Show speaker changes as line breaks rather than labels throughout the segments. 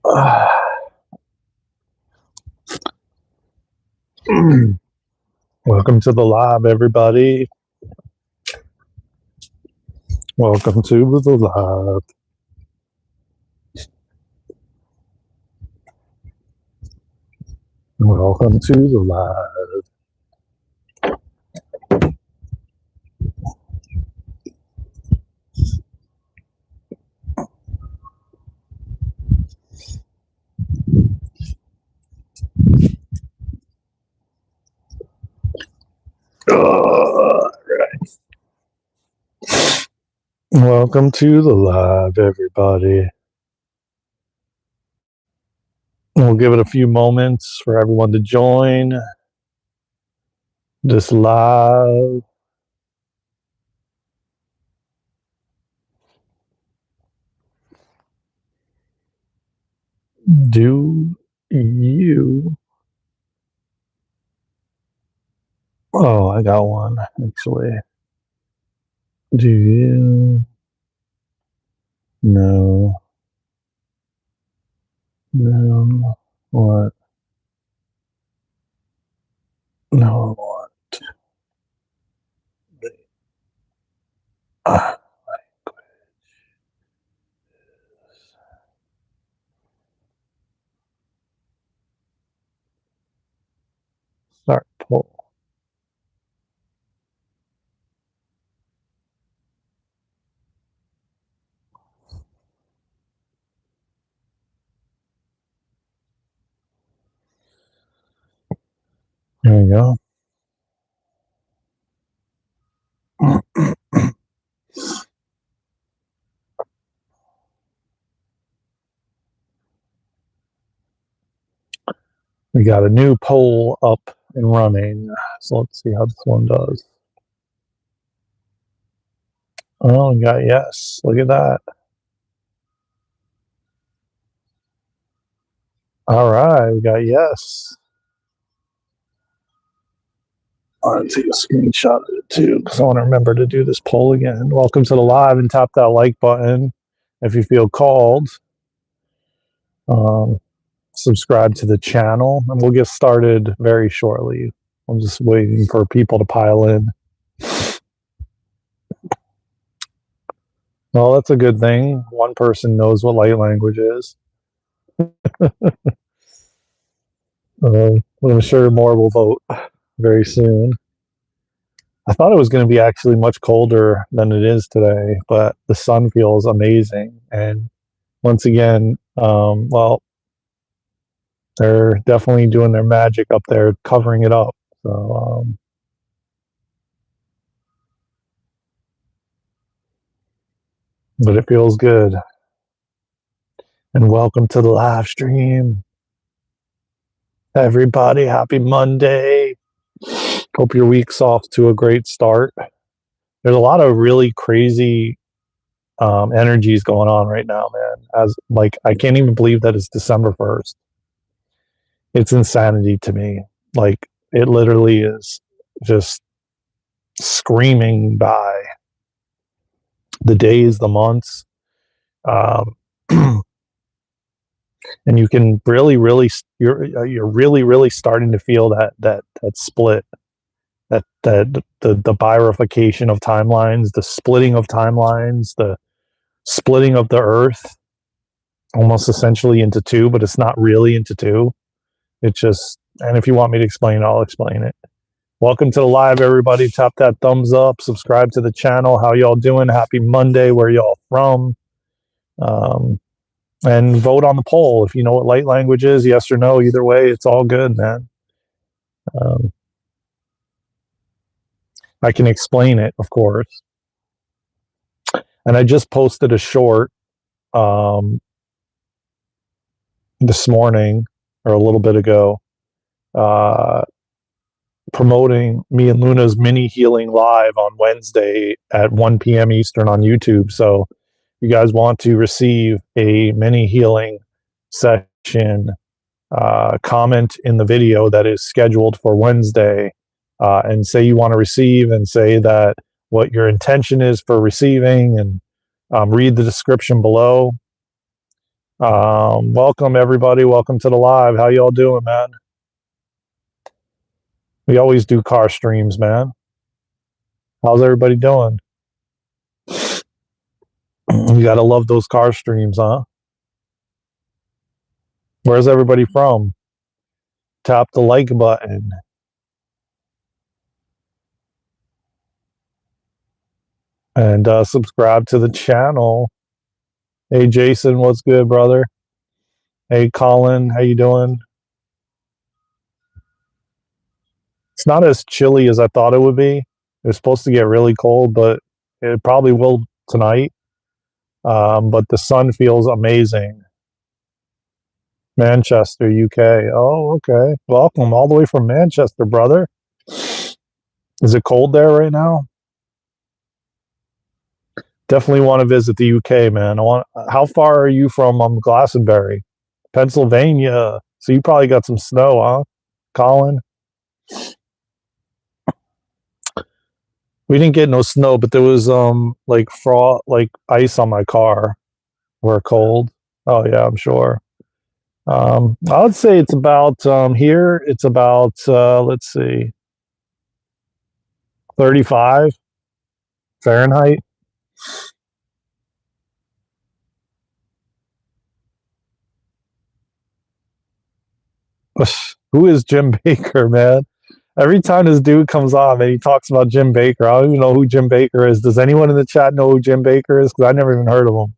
Welcome to the live, everybody. Welcome to the live. Welcome to the live. All right. Welcome to the live, everybody. We'll give it a few moments for everyone to join this live. Do you? Oh, I got one, actually. Do you? No. No. What? No, what? Start poll. There we go. We got a new poll up and running. So let's see how this one does. Oh, we got yes. Look at that. All right, we got yes. I'm going to take a screenshot of it too because I want to remember to do this poll again. Welcome to the live and tap that like button if you feel called. Subscribe to the channel and we'll get started very shortly. I'm just waiting for people to pile in. Well, that's a good thing. One person knows what light language is. I'm sure more will vote very soon. I thought it was going to be actually much colder than it is today, but the sun feels amazing. And once again, well, they're definitely doing their magic up there, covering it up. So, but it feels good. And welcome to the live stream. Everybody, happy Monday. Hope your week's off to a great start. There's a lot of really crazy energies going on right now, man. I can't even believe that it's December 1st. It's insanity to me. Like, it literally is just screaming by the days, the months. And you can really, you're really starting to feel that split, that the bifurcation of timelines, the splitting of timelines, the splitting of the earth almost essentially into two, but it's not really into two. It's just, and if you want me to explain it, I'll explain it. Welcome to the live, everybody. Tap that thumbs up, subscribe to the channel. How y'all doing? Happy Monday. Where y'all from? And vote on the poll if you know what light language is, yes or no. Either way, it's all good, man. I can explain it, of course. And I just posted a short this morning or a little bit ago promoting me and Luna's mini healing live on Wednesday at 1 p.m. Eastern on YouTube. So if you guys want to receive a mini healing session, comment in the video that is scheduled for Wednesday and say you want to receive and say that what your intention is for receiving and read the description below. Welcome everybody. Welcome to the live. How y'all doing, man? We always do car streams, man. How's everybody doing? You gotta love those car streams, huh? Where's everybody from? Tap the like button. And subscribe to the channel. Hey Jason, what's good, brother? Hey Colin, how you doing? It's not as chilly as I thought it would be. It's supposed to get really cold, but it probably will tonight. But the sun feels amazing. Manchester, UK. Oh, okay. Welcome all the way from Manchester, brother. Is it cold there right now? Definitely want to visit the UK, man. How far are you from Glastonbury? Pennsylvania. So you probably got some snow, huh, Colin? We didn't get no snow, but there was like frost, like ice on my car. We're cold. Oh yeah, I'm sure. I would say it's about here. It's about let's see, 35 Fahrenheit. Who is Jim Baker, man? Every time this dude comes on and he talks about Jim Baker, I don't even know who Jim Baker is. Does anyone in the chat know who Jim Baker is? Because I never even heard of him.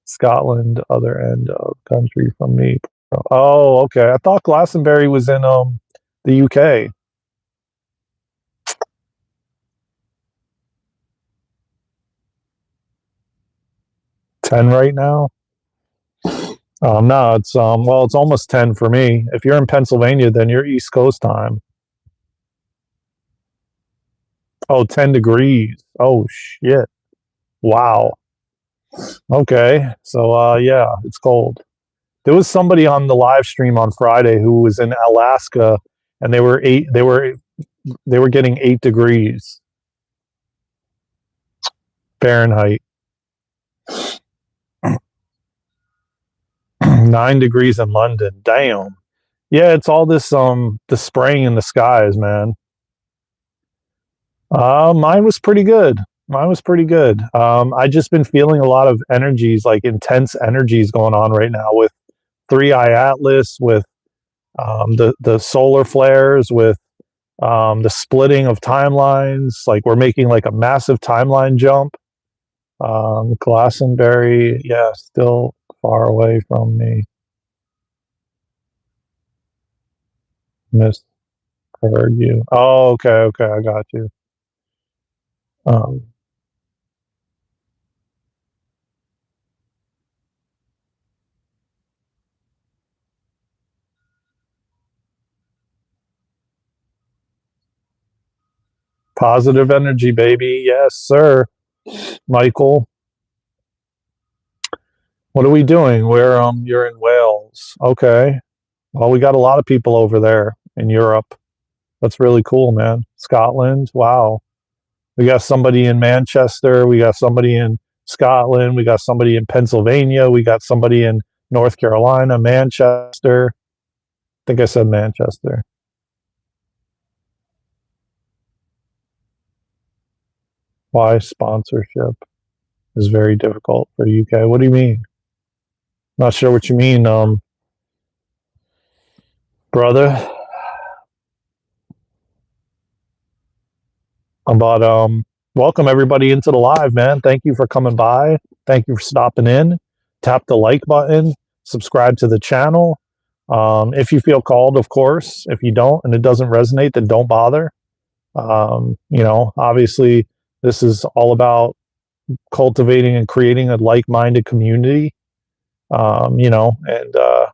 Scotland, other end of country from me. Oh, okay. I thought Glastonbury was in the UK. 10 right now. No, it's well, it's almost 10 for me. If you're in Pennsylvania, then you're East Coast time. Oh, 10 degrees. Oh shit. Wow. Okay. So yeah, it's cold. There was somebody on the live stream on Friday who was in Alaska and they were getting 8 degrees Fahrenheit. 9 degrees in London. Damn. Yeah, it's all this the spraying in the skies, man. Mine was pretty good. Mine was pretty good. I just been feeling a lot of energies, like intense energies going on right now with Three Eye Atlas, with the solar flares, with the splitting of timelines. Like we're making like a massive timeline jump. Glastonbury, yeah, still far away from me. Misheard you. Oh, okay, I got you. Um, Positive energy, baby. Yes, sir. Michael, what are we doing? You're in Wales. Okay. Well, we got a lot of people over there in Europe. That's really cool, man. Scotland. Wow. We got somebody in Manchester. We got somebody in Scotland. We got somebody in Pennsylvania. We got somebody in North Carolina, Manchester. I think I said Manchester. Why sponsorship is very difficult for the UK? What do you mean? Not sure what you mean, brother. But welcome everybody into the live, man. Thank you for coming by. Thank you for stopping in. Tap the like button. Subscribe to the channel. If you feel called, of course. If you don't and it doesn't resonate, then don't bother. Obviously, this is all about cultivating and creating a like-minded community. And oh,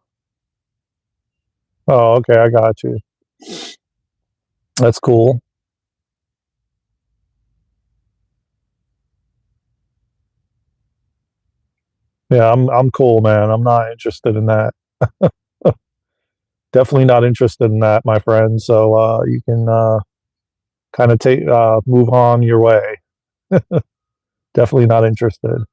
okay, I got you. That's cool. Yeah, I'm cool, man. I'm not interested in that. Definitely not interested in that, my friend. So you can kind of take move on your way. Definitely not interested.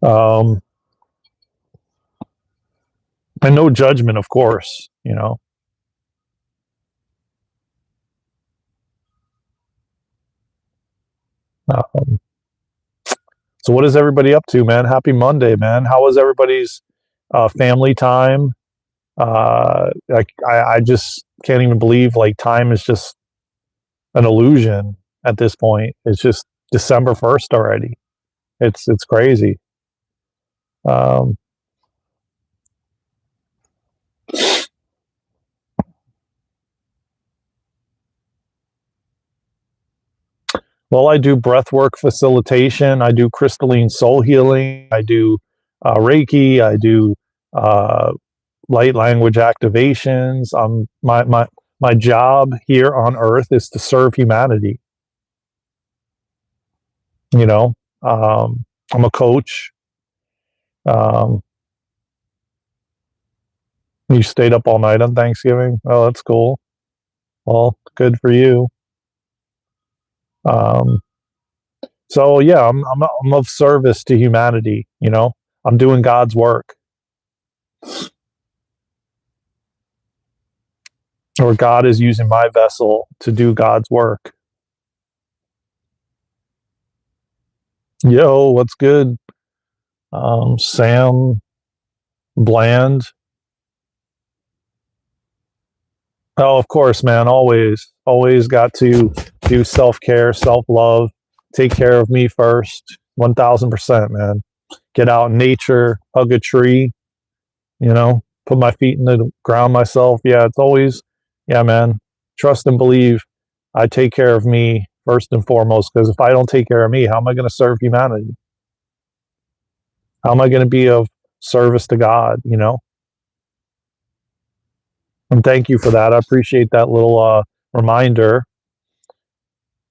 Um, and no judgment, of course, you know. Um, so what is everybody up to, man? Happy Monday, man. How was everybody's family time? I just can't even believe like time is just an illusion at this point. It's just December 1st already. It's crazy. Um, well, I do breath work facilitation. I do crystalline soul healing. I do Reiki. I do uh, light language activations. My job here on Earth is to serve humanity. You know, I'm a coach. Um, you stayed up all night on Thanksgiving. Oh, that's cool. Well, good for you. Um, so yeah, I'm of service to humanity. You know, I'm doing God's work, or God is using my vessel to do God's work. Yo, what's good? Sam Bland. Oh, of course, man. Always got to do self care, self love, take care of me first. 1000%, man. Get out in nature, hug a tree, you know, put my feet in the ground myself. Yeah, it's always, yeah, man. Trust and believe I take care of me first and foremost, because if I don't take care of me, how am I going to serve humanity? How am I going to be of service to God, you know? And thank you for that. I appreciate that little reminder.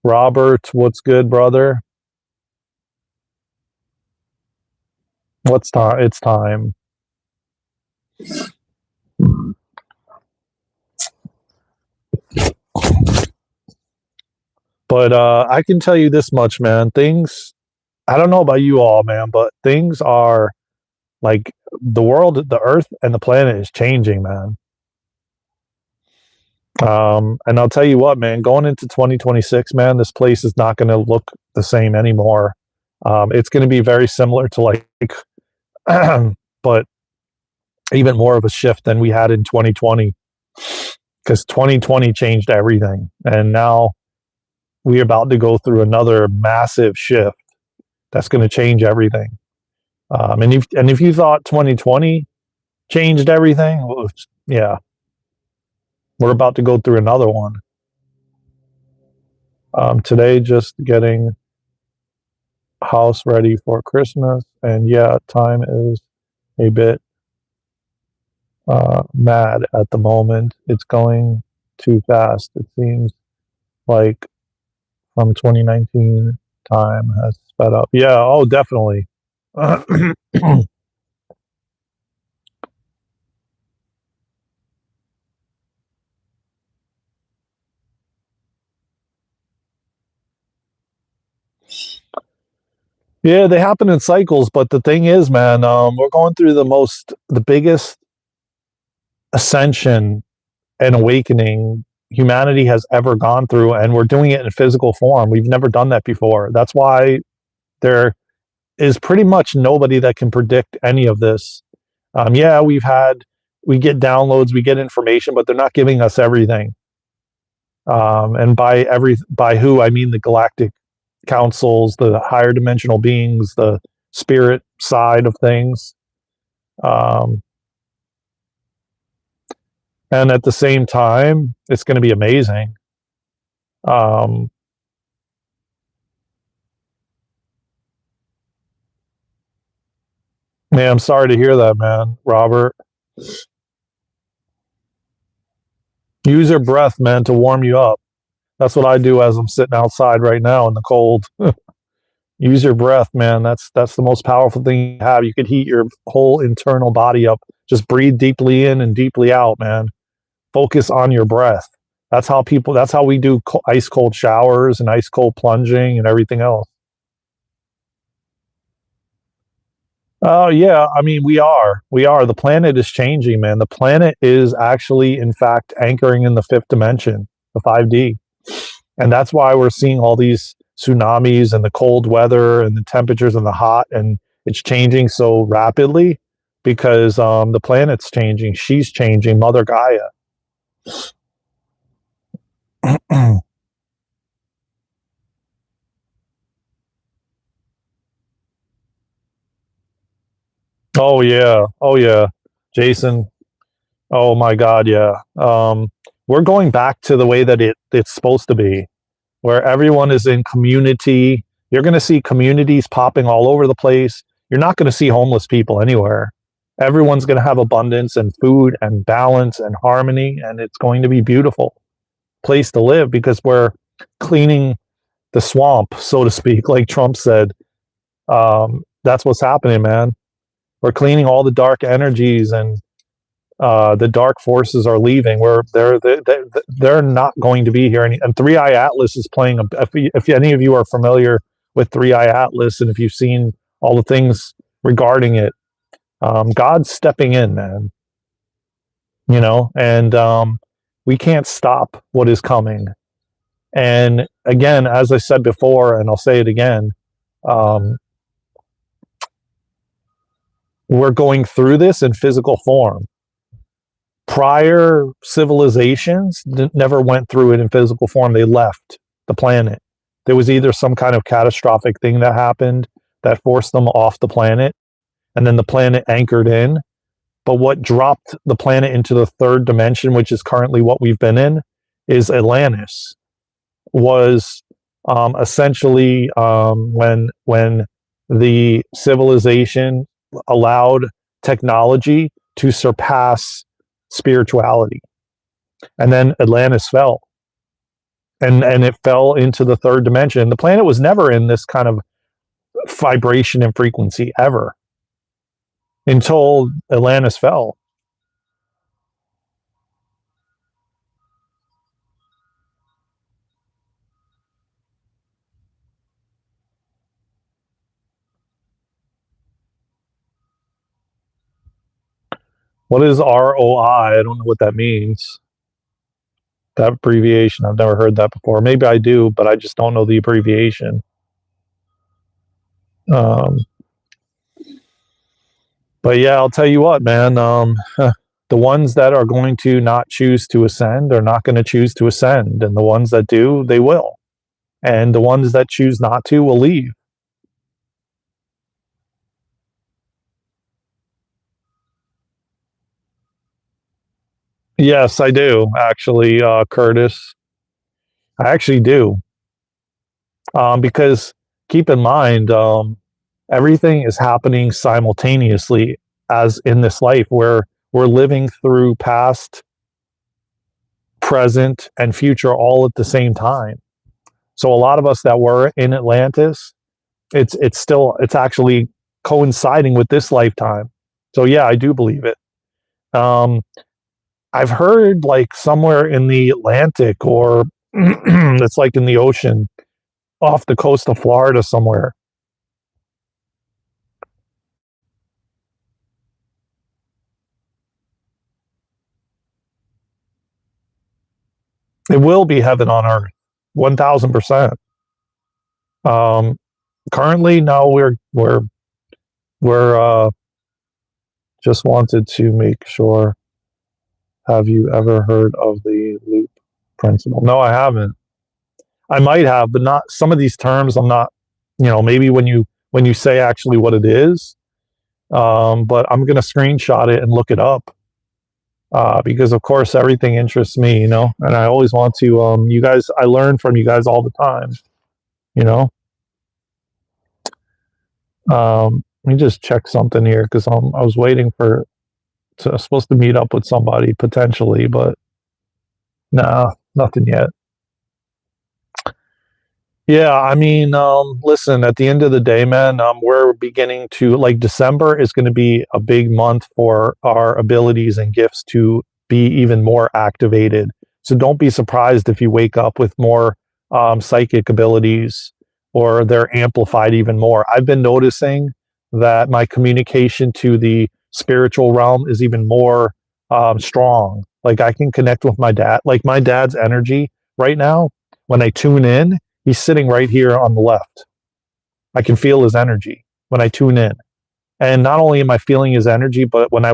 Robert, what's good, brother? What's time? It's time. But I can tell you this much, man. Things, I don't know about you all, man, but things are like the world, the earth, and the planet is changing, man. And I'll tell you what, man, going into 2026, man, this place is not going to look the same anymore. It's going to be very similar to like, but even more of a shift than we had in 2020, because 2020 changed everything. And now we're about to go through another massive shift that's going to change everything. And if you thought 2020 changed everything, well, yeah, we're about to go through another one. Today, just getting house ready for Christmas, and yeah, time is a bit mad at the moment. It's going too fast. It seems like from 2019, time has sped up. Yeah, oh, definitely. Yeah, they happen in cycles, but the thing is, man, we're going through the biggest ascension and awakening humanity has ever gone through, and we're doing it in physical form. We've never done that before. That's why there is pretty much nobody that can predict any of this. Yeah, we get downloads, we get information, but they're not giving us everything. And by who I mean the galactic councils, the higher dimensional beings, the spirit side of things. Um, and at the same time, it's going to be amazing. Um, man, I'm sorry to hear that, man, Robert. Use your breath, man, to warm you up. That's what I do as I'm sitting outside right now in the cold. Use your breath, man. That's the most powerful thing you have. You could heat your whole internal body up. Just breathe deeply in and deeply out, man. Focus on your breath. That's how we do ice cold showers and ice cold plunging and everything else. Oh yeah, I mean we are. The planet is changing, man. The planet is actually, in fact, anchoring in the fifth dimension, the 5D, and that's why we're seeing all these tsunamis and the cold weather and the temperatures and the hot, and it's changing so rapidly because the planet's changing. She's changing, Mother Gaia. Oh yeah, oh yeah, Jason. Oh my God, yeah. We're going back to the way that it's supposed to be, where everyone is in community. You're going to see communities popping all over the place. You're not going to see homeless people anywhere. Everyone's going to have abundance and food and balance and harmony, and it's going to be beautiful place to live because we're cleaning the swamp, so to speak, like Trump said. That's what's happening, man. We're cleaning all the dark energies and the dark forces are leaving. Where they're not going to be here. And Three Eye Atlas is playing. If any of you are familiar with Three Eye Atlas, and if you've seen all the things regarding it, God's stepping in, man. And we can't stop what is coming. And again, as I said before, and I'll say it again, um, we're going through this in physical form. Prior civilizations never went through it in physical form. They left the planet. There was either some kind of catastrophic thing that happened that forced them off the planet, and then the planet anchored in. But what dropped the planet into the third dimension, which is currently what we've been in, is Atlantis. Was essentially when the civilization allowed technology to surpass spirituality, and then Atlantis fell, and it fell into the third dimension. The planet was never in this kind of vibration and frequency ever until Atlantis fell. What is ROI? I don't know what that means. That abbreviation, I've never heard that before. Maybe I do, but I just don't know the abbreviation. Um, but yeah, I'll tell you what, man. The ones that are going to not choose to ascend are not going to choose to ascend, and the ones that do, they will. And the ones that choose not to will leave. Yes, I do, actually, Curtis. I actually do. Because keep in mind, everything is happening simultaneously as in this life where we're living through past, present, and future all at the same time. So a lot of us that were in Atlantis, it's actually coinciding with this lifetime. So yeah, I do believe it. Um, I've heard like somewhere in the Atlantic or it's like in the ocean off the coast of Florida somewhere. It will be heaven on earth, 1,000%. Um, Currently, no, we're just wanted to make sure. Have you ever heard of the loop principle? No, I haven't. I might have, but not some of these terms. I'm not. Maybe when you say actually what it is. But I'm gonna screenshot it and look it up because of course everything interests me. And I always want to. You guys, I learn from you guys all the time. You know. Let me just check something here because I was waiting for. I'm supposed to meet up with somebody potentially, but nah, nothing yet. Yeah, I mean, listen, at the end of the day, man, we're beginning to like December is going to be a big month for our abilities and gifts to be even more activated. So don't be surprised if you wake up with more psychic abilities or they're amplified even more. I've been noticing that my communication to the spiritual realm is even more strong. Like I can connect with my dad. Like my dad's energy right now, when I tune in, he's sitting right here on the left. I can feel his energy when I tune in. And not only am I feeling his energy, but when I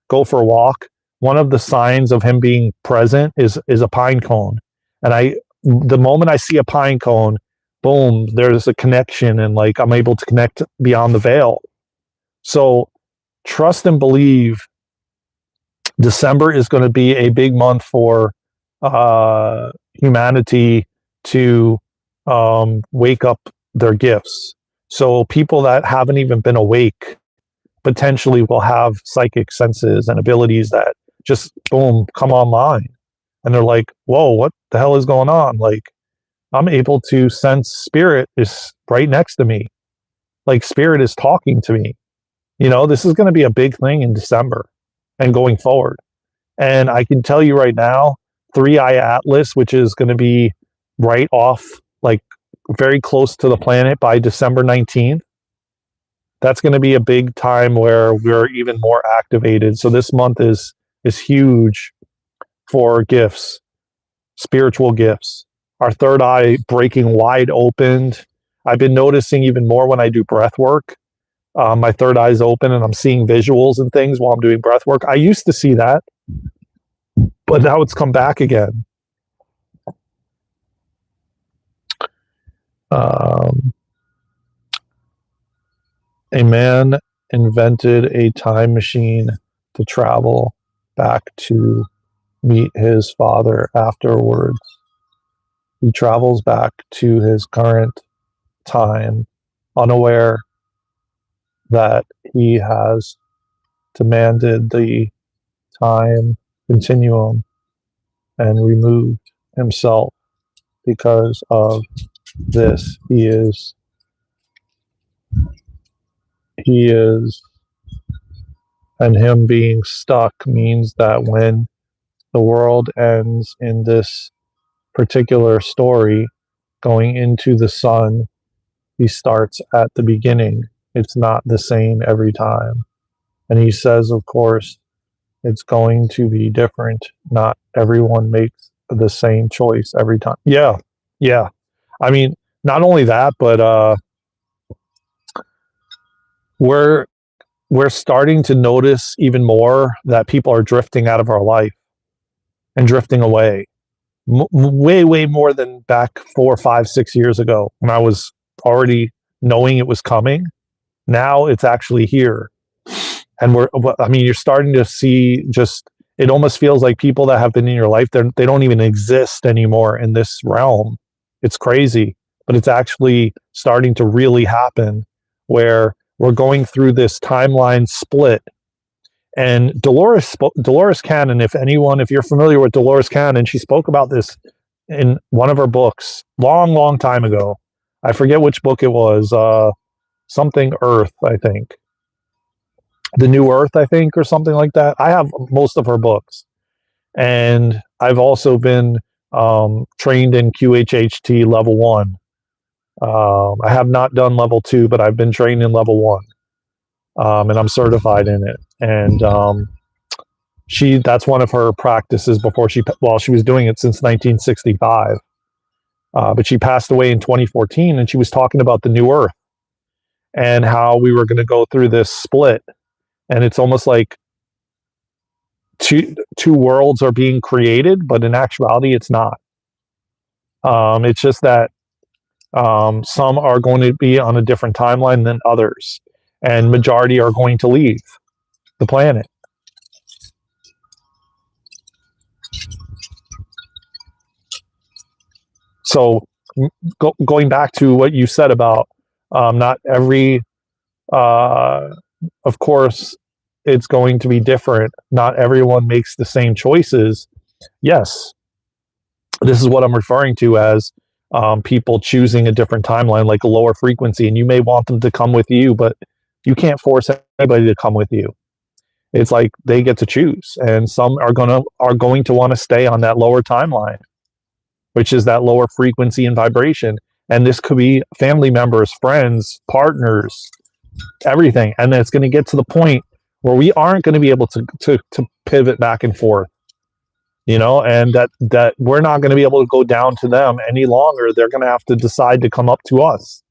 go for a walk, one of the signs of him being present is a pine cone. And the moment I see a pine cone, boom, there's a connection, and like I'm able to connect beyond the veil. So trust and believe December is going to be a big month for humanity to wake up their gifts. So people that haven't even been awake potentially will have psychic senses and abilities that just boom come online, and they're like, whoa, what the hell is going on? Like I'm able to sense spirit is right next to me, like spirit is talking to me. This is going to be a big thing in December and going forward. And I can tell you right now, 3i Atlas, which is going to be right off, like very close to the planet by December 19th, that's going to be a big time where we're even more activated. So this month is huge for gifts, spiritual gifts. Our third eye breaking wide open. I've been noticing even more when I do breath work. My third eye is open and I'm seeing visuals and things while I'm doing breath work. I used to see that, but now it's come back again. A man invented a time machine to travel back to meet his father afterwards. He travels back to his current time, unaware that he has demanded the time continuum and removed himself because of this. He is, and him being stuck means that when the world ends in this particular story, going into the sun, he starts at the beginning. It's not the same every time. And he says, of course, it's going to be different. Not everyone makes the same choice every time. Yeah. Yeah. I mean, not only that, but we're starting to notice even more that people are drifting out of our life and drifting away. Way more than back 4, 5, 6 years ago when I was already knowing it was coming. Now it's actually here. And you're starting to see just, it almost feels like people that have been in your life, they don't even exist anymore in this realm. It's crazy, but it's actually starting to really happen where we're going through this timeline split. And Dolores Cannon, if you're familiar with Dolores Cannon, she spoke about this in one of her books long time ago. I forget which book it was, something Earth, I think. The New Earth, I think, or something like that. I have most of her books. And I've also been trained in QHHT level 1. I have not done level 2, but I've been trained in level 1. And I'm certified in it. And that's one of her practices while she was doing it since 1965. But she passed away in 2014, and she was talking about the New Earth and how we were going to go through this split. And it's almost like two worlds are being created, but in actuality, it's not. It's just that some are going to be on a different timeline than others, and majority are going to leave the planet. So going back to what you said about not every, of course, it's going to be different. Not everyone makes the same choices. Yes, this is what I'm referring to as people choosing a different timeline, like a lower frequency, and you may want them to come with you, but you can't force anybody to come with you. It's like they get to choose, and some are going to want to stay on that lower timeline, which is that lower frequency and vibration. And this could be family members, friends, partners, everything. And it's going to get to the point where we aren't going to be able to pivot back and forth, and that we're not going to be able to go down to them any longer. They're going to have to decide to come up to us.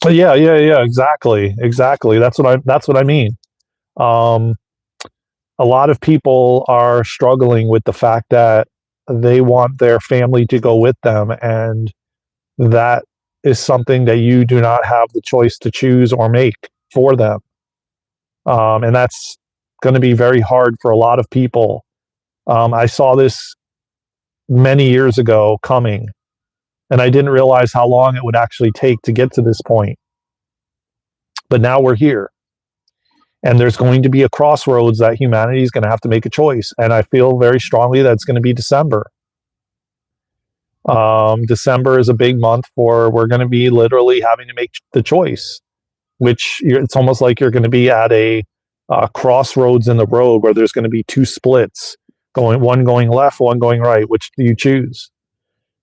Yeah, exactly. That's what I mean. Um, a lot of people are struggling with the fact that they want their family to go with them, and that is something that you do not have the choice to choose or make for them. And that's going to be very hard for a lot of people. I saw this many years ago coming, and I didn't realize how long it would actually take to get to this point. But now we're here. And there's going to be a crossroads that humanity is going to have to make a choice. And I feel very strongly that it's going to be December. December is a big month we're going to be literally having to make the choice, which it's almost like you're going to be at a crossroads in the road where there's going to be two splits, one going left, one going right. Which do you choose?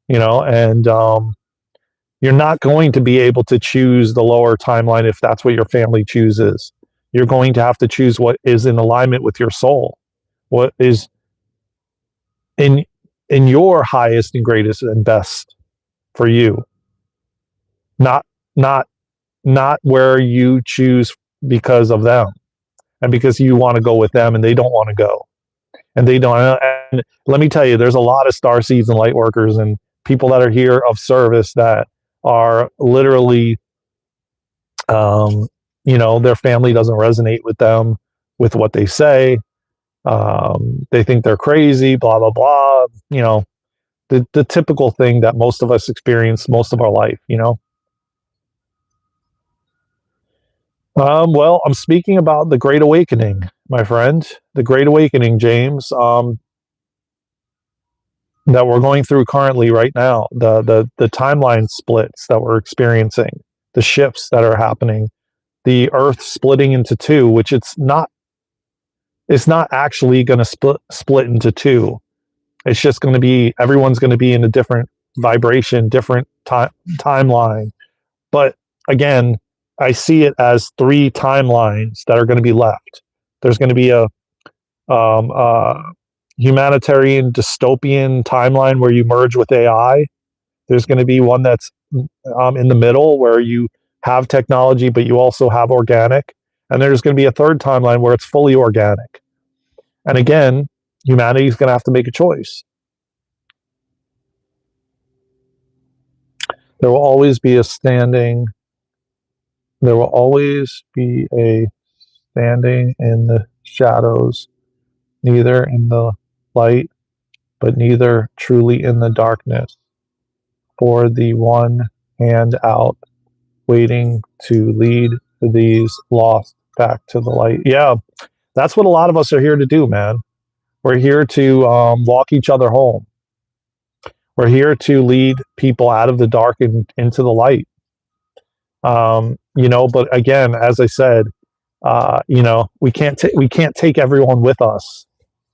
And you're not going to be able to choose the lower timeline if that's what your family chooses. You're going to have to choose what is in alignment with your soul, what is in your highest and greatest and best for you. Not where you choose because of them and because you want to go with them and they don't want to go. And they don't. And let me tell you, there's a lot of star seeds and light workers and people that are here of service that are literally, their family doesn't resonate with them, with what they say. They think they're crazy, blah, blah, blah. The typical thing that most of us experience most of our life, Well, I'm speaking about the Great Awakening, my friend. The Great Awakening, James, that we're going through currently right now. The timeline splits that we're experiencing, the shifts that are happening, the Earth splitting into two, which it's not actually going to split into two. It's just going to be, everyone's going to be in a different vibration, different timeline. But again, I see it as three timelines that are going to be left. There's going to be a humanitarian dystopian timeline where you merge with AI. There's going to be one that's in the middle where you have technology, but you also have organic. And there's going to be a third timeline where it's fully organic. And again, humanity is going to have to make a choice. There will always be a standing in the shadows, neither in the light, but neither truly in the darkness, for the one hand out, waiting to lead these lost back to the light. Yeah, that's what a lot of us are here to do, man. We're here to walk each other home. We're here to lead people out of the dark and into the light. But again, as I said, we can't take everyone with us.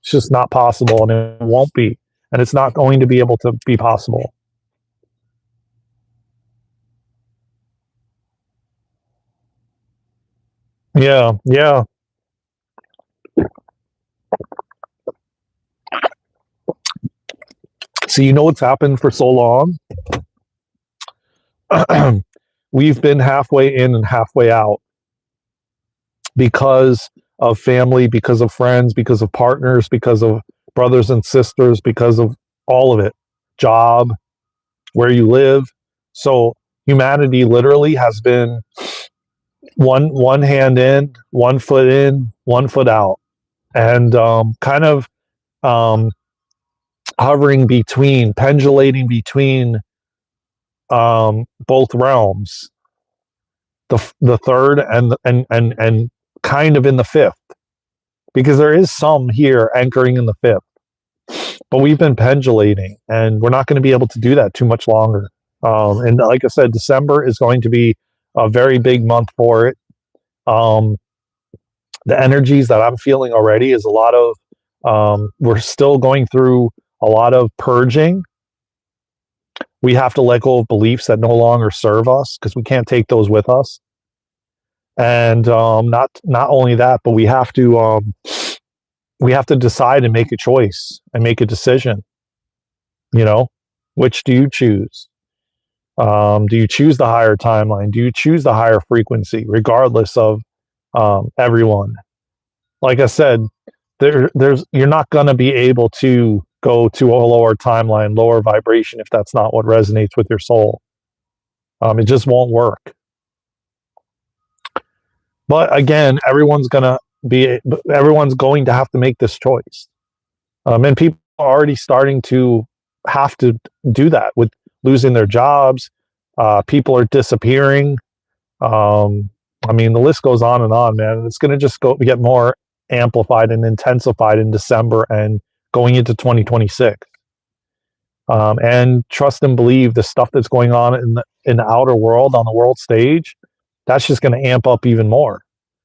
It's just not possible, and it won't be, and it's not going to be able to be possible. Yeah. So what's happened for so long? We've been halfway in and halfway out because of family, because of friends, because of partners, because of brothers and sisters, because of all of it, job, where you live. So humanity literally has been one hand in, 1 foot out, and kind of hovering between, pendulating between both realms, the third and kind of in the fifth, because there is some here anchoring in the fifth, but we've been pendulating, and we're not going to be able to do that too much longer. And like I said, December is going to be a very big month for it. The energies that I'm feeling already is a lot of We're still going through a lot of purging. We have to let go of beliefs that no longer serve us because we can't take those with us. And not only that, but we have to decide and make a choice and make a decision. You know, which do you choose? Do you choose the higher timeline? Do you choose the higher frequency, regardless of everyone? Like I said, there's you're not going to be able to go to a lower timeline, lower vibration if that's not what resonates with your soul. It just won't work. But again, everyone's going to have to make this choice. And people are already starting to have to do that with losing their jobs. People are disappearing. I mean, the list goes on, man. It's going to just get more amplified and intensified in December and going into 2026. And trust and believe the stuff that's going on in the outer world, on the world stage, that's just going to amp up even more.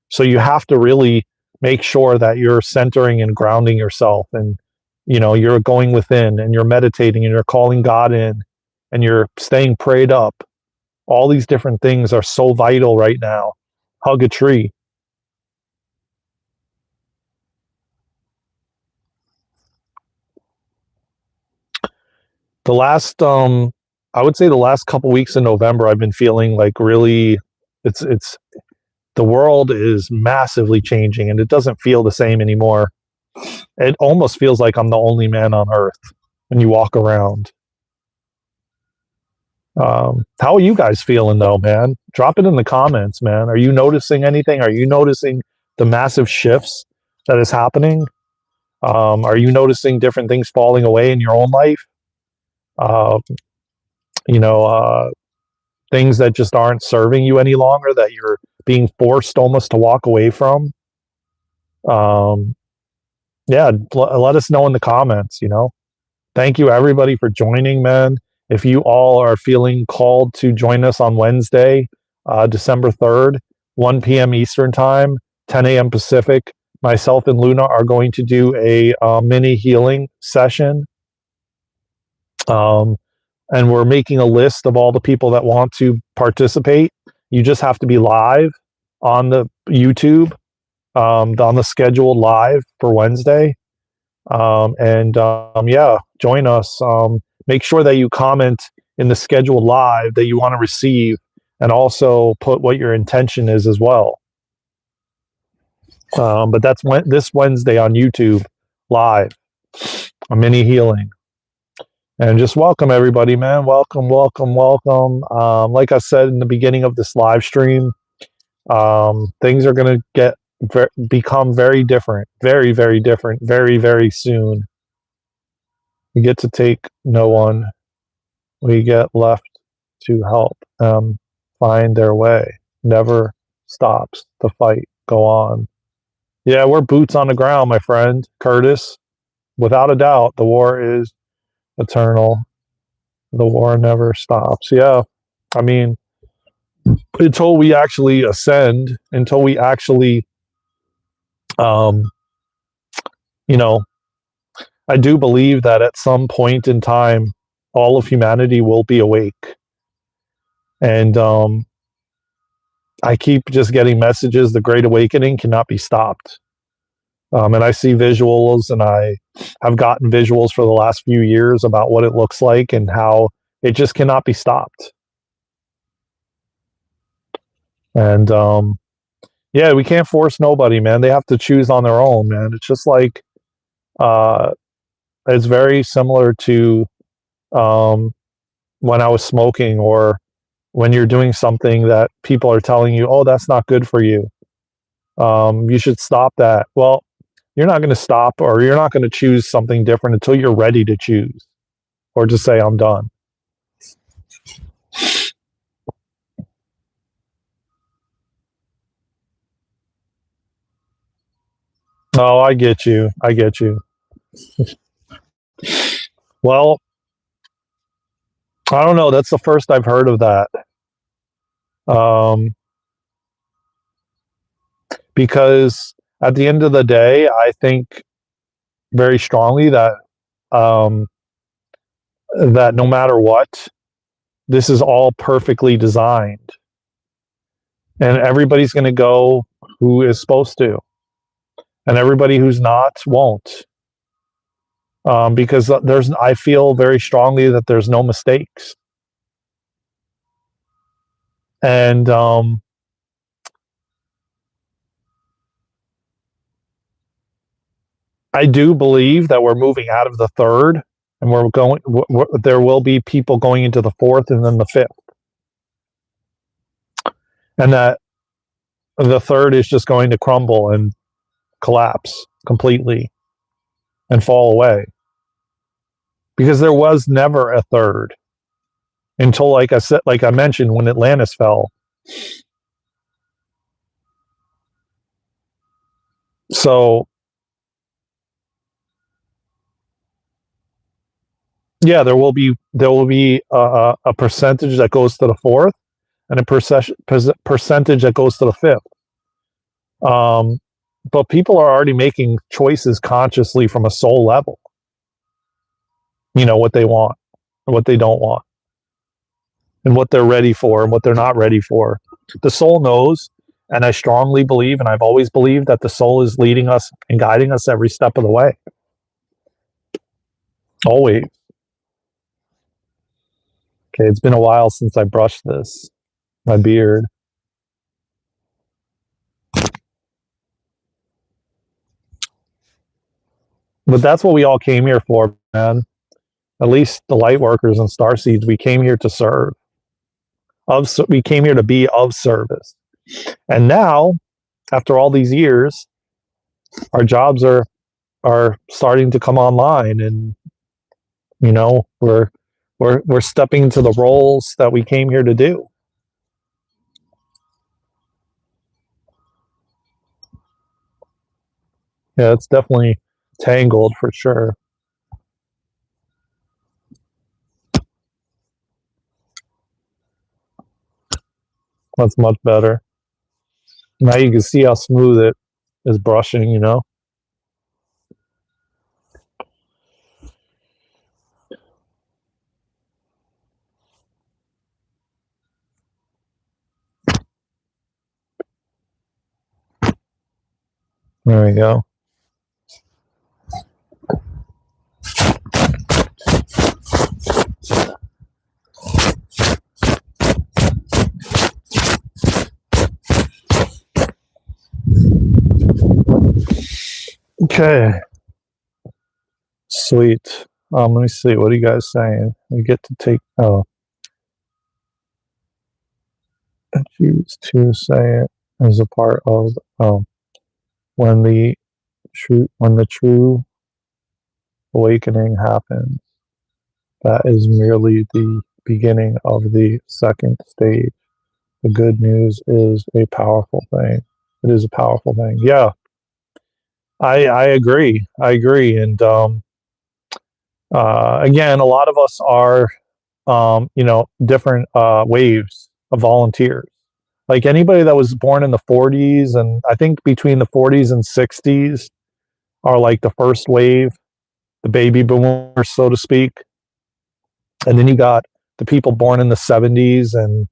So you have to really make sure that you're centering and grounding yourself, and you're going within and you're meditating and you're calling God in and you're staying prayed up. All these different things are so vital right now. Hug a tree. The last I would say the last couple weeks in November, I've been feeling like really it's the world is massively changing and it doesn't feel the same anymore. It almost feels like I'm the only man on earth when you walk around. How are you guys feeling though, man? Drop it in the comments, man. Are you noticing anything? Are you noticing the massive shifts that is happening? Are you noticing different things falling away in your own life? Uh, you know, things that just aren't serving you any longer, that you're being forced almost to walk away from. Um, yeah, let us know in the comments. Thank you everybody for joining, man. If you all are feeling called to join us on Wednesday, December 3rd, 1 p.m. Eastern Time, 10 a.m. Pacific, myself and Luna are going to do a mini healing session. And we're making a list of all the people that want to participate. You just have to be live on the YouTube, on the scheduled live for Wednesday. Yeah, join us. Make sure that you comment in the scheduled live that you want to receive, and also put what your intention is as well. But that's this Wednesday on YouTube live, a mini healing. And just welcome everybody, man. Welcome, welcome, welcome. Like I said in the beginning of this live stream, things are going to become very different, very, very different, very, very soon. We get to take no one. We get left to help them find their way. Never stops. The fight go on. Yeah, we're boots on the ground, my friend Curtis. Without a doubt, the war is eternal. The war never stops. Yeah, I mean, until we actually ascend, until we actually, um, you know, I do believe that at some point in time, all of humanity will be awake. And I keep just getting messages. The Great Awakening cannot be stopped. And I see visuals, and I have gotten visuals for the last few years about what it looks like and how it just cannot be stopped. And yeah, we can't force nobody, man. They have to choose on their own, man. It's just like it's very similar to when I was smoking, or when you're doing something that people are telling you, oh, that's not good for you. You should stop that. Well, you're not going to stop, or you're not going to choose something different until you're ready to choose, or just say, I'm done. Oh, I get you. I get you. Well, I don't know. That's the first I've heard of that. Because at the end of the day, I think very strongly that that no matter what, this is all perfectly designed, and everybody's going to go who is supposed to, and everybody who's not won't. Because I feel very strongly that there's no mistakes, and I do believe that we're moving out of the third, and there will be people going into the fourth and then the fifth, and that the third is just going to crumble and collapse completely and fall away, because there was never a third until, like I mentioned, when Atlantis fell. So yeah, there will be a percentage that goes to the fourth and a percentage that goes to the fifth. But people are already making choices consciously from a soul level. You know what they want, what they don't want, and what they're ready for and what they're not ready for. The soul knows, and I strongly believe, and I've always believed, that the soul is leading us and guiding us every step of the way. Always. Okay, it's been a while since I brushed my beard. But that's what we all came here for, man. At least the light workers and star seeds, we came here to serve. We came here to be of service. And now, after all these years, our jobs are starting to come online, and you know, we're stepping into the roles that we came here to do. Yeah, it's definitely tangled for sure. That's much better. Now you can see how smooth it is brushing, you know? There we go. Okay. Sweet. Let me see. What are you guys saying? We get to take. Oh, choose to say it as a part of. Oh, when the true awakening happens, that is merely the beginning of the second stage. The good news is a powerful thing. It is a powerful thing. Yeah, I agree. I agree. And again, a lot of us are, different waves of volunteers. Like anybody that was born in the 40s, and I think between the 40s and 60s are like the first wave, the baby boomers, so to speak. And then you got the people born in the 70s, and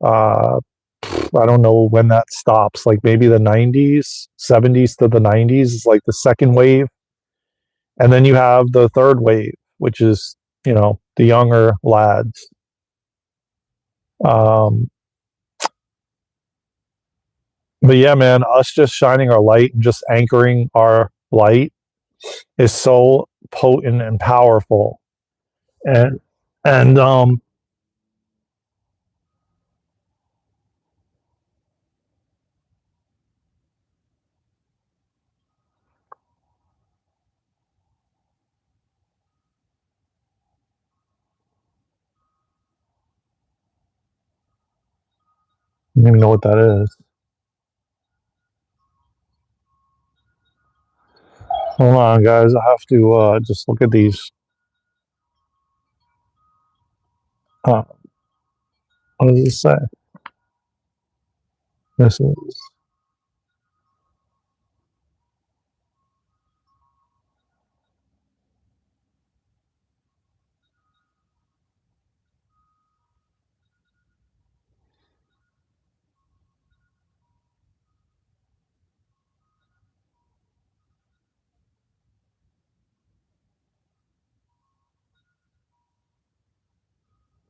uh, I don't know when that stops, like maybe the 90s, 70s to the 90s is like the second wave. And then you have the third wave, which is, the younger lads. Um, but yeah, man, us just shining our light and just anchoring our light is so potent and powerful. And I don't even know what that is. Hold on, guys. I have to just look at these. Uh, what does it say? This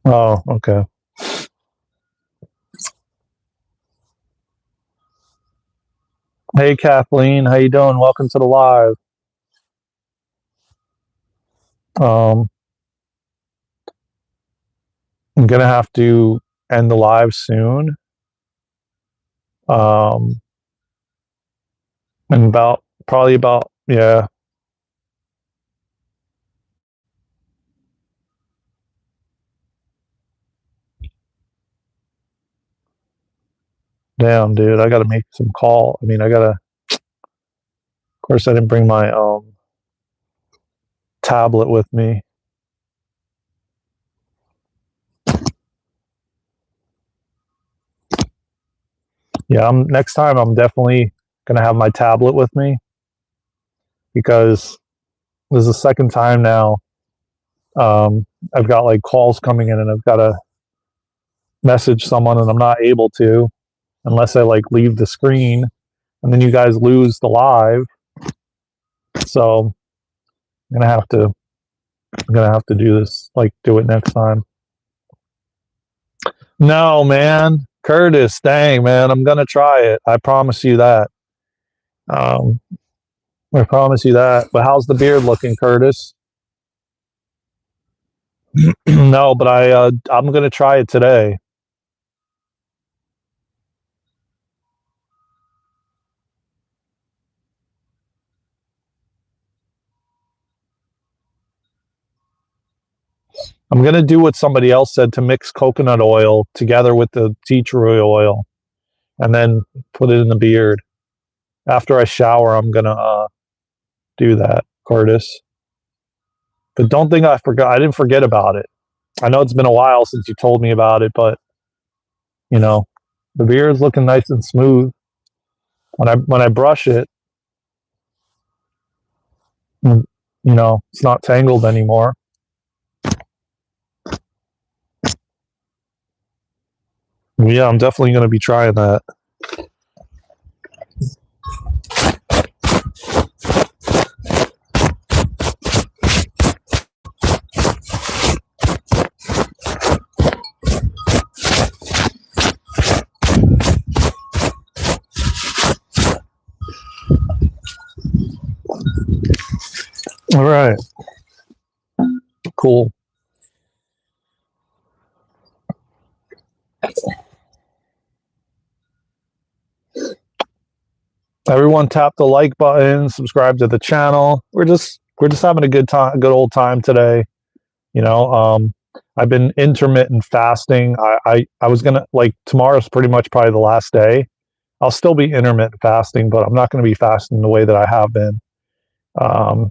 Oh, okay. Hey, Kathleen, how you doing? Welcome to the live. Um, I'm gonna have to end the live soon. Um, in about probably about yeah. Damn, dude, I gotta make some call. I mean, I gotta. Of course, I didn't bring my tablet with me. Yeah, next time. I'm definitely gonna have my tablet with me because this is the second time now. I've got like calls coming in, and I've got to message someone, and I'm not able to unless I like leave the screen, and then you guys lose the live. So I'm gonna have to. I'm gonna have to do this. Like, do it next time. No, man, Curtis. Dang, man, I'm gonna try it. I promise you that. Um, I promise you that. But how's the beard looking, Curtis? No, but I'm gonna try it today. I'm gonna do what somebody else said to mix coconut oil together with the tea tree oil, and then put it in the beard. After I shower, I'm gonna do that, Curtis. But don't think I forgot. I didn't forget about it. I know it's been a while since you told me about it, but you know, the beard's looking nice and smooth. When I brush it, it's not tangled anymore. Yeah, I'm definitely going to be trying that. All right, cool. Everyone tap the like button, subscribe to the channel. We're just having a good time, a good old time today. You know, I've been intermittent fasting. I was gonna like tomorrow's pretty much probably the last day. I'll still be intermittent fasting, but I'm not going to be fasting the way that I have been. Um,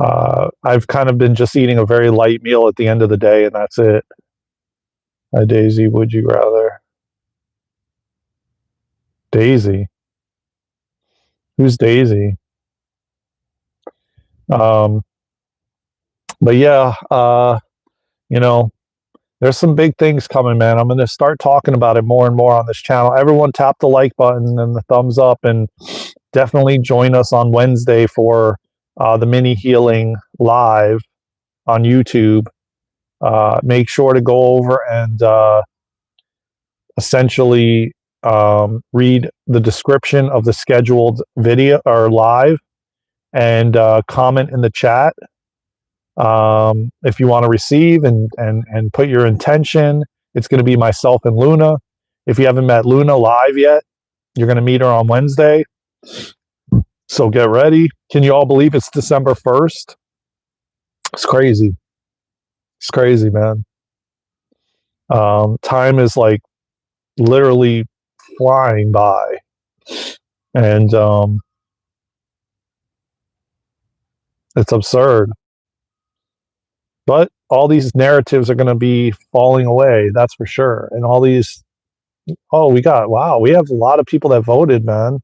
I've kind of been just eating a very light meal at the end of the day, and that's it. Daisy, would you rather? Daisy? Who's Daisy? Um, but yeah, you know, there's some big things coming, man. I'm going to start talking about it more and more on this channel. Everyone tap the like button and the thumbs up, and definitely join us on Wednesday for the mini healing live on YouTube. Make sure to go over and essentially read the description of the scheduled video or live, and comment in the chat if you want to receive, and put your intention. It's going to be myself and Luna. If you haven't met Luna live yet, you're going to meet her on Wednesday. So get ready. Can you all believe it's December 1st? It's crazy. It's crazy, man. Time is like literally flying by. And it's absurd. But all these narratives are going to be falling away, that's for sure. And all these, oh, wow, we have a lot of people that voted, man.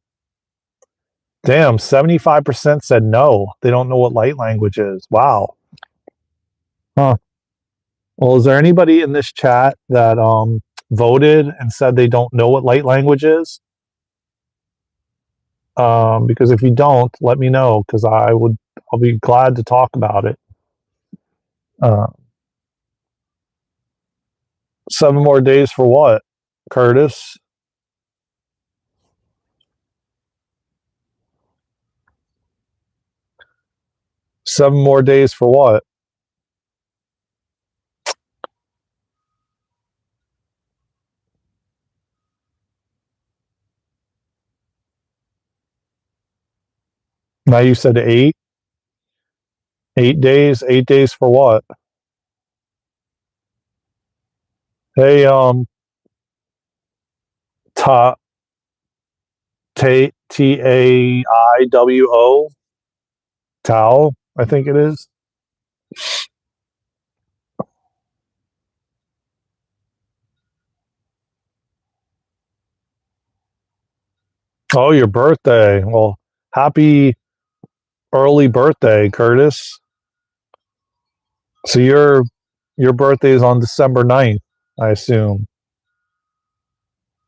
Damn, 75% said no. They don't know what light language is. Wow. Huh. Well, is there anybody in this chat that voted and said they don't know what light language is? Because if you don't, let me know, because I'll be glad to talk about it. Uh, 7 more days for what, Curtis? Seven more days for what? Now you said 8. 8 days. 8 days for what? Hey, ta Taiwo, Tao, I think it is. Oh, your birthday. Well, happy early birthday, Curtis. So your birthday is on December 9th, I assume.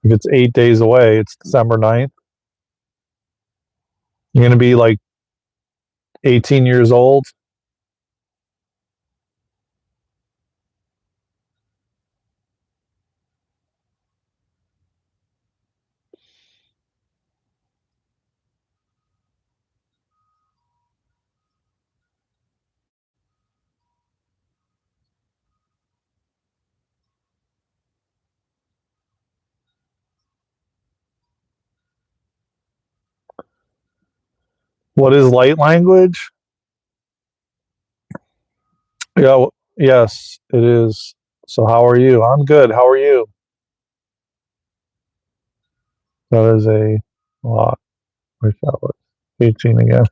If it's 8 days away, it's December 9th. You're gonna be like 18 years old. What is light language? Yeah, yes, it is. So how are you? I'm good. How are you? That is a lot. Wish I was 18 again.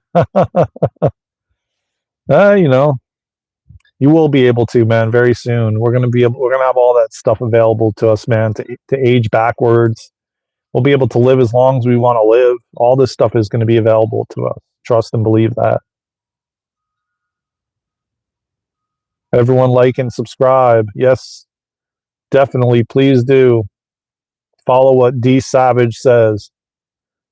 You know, you will be able to, man, very soon. We're gonna have all that stuff available to us, man, to age backwards. We'll be able to live as long as we want to live. All this stuff is going to be available to us. Trust and believe that. Everyone like and subscribe. Yes, definitely. Please do. Follow what D Savage says.